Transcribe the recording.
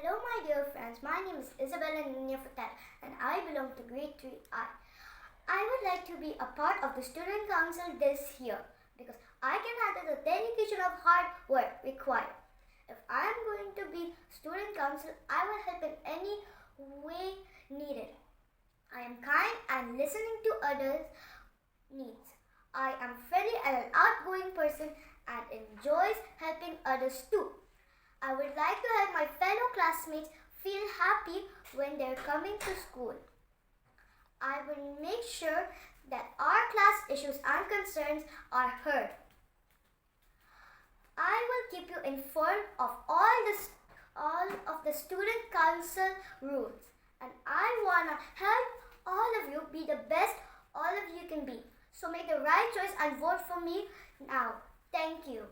Hello my dear friends, my name is Isabella Furtado and I belong to grade 3I. I would like to be a part of the student council this year because I can handle the dedication of hard work required. If I am going to be student council, I will help in any way needed. I am kind and listening to others' needs. I am friendly and an outgoing person and enjoys helping others too. I would like to help my fellow classmates feel happy when they're coming to school. I will make sure that our class issues and concerns are heard. I will keep you informed of all of the student council rules, and I want to help all of you be the best all of you can be. So make the right choice and vote for me now. Thank you.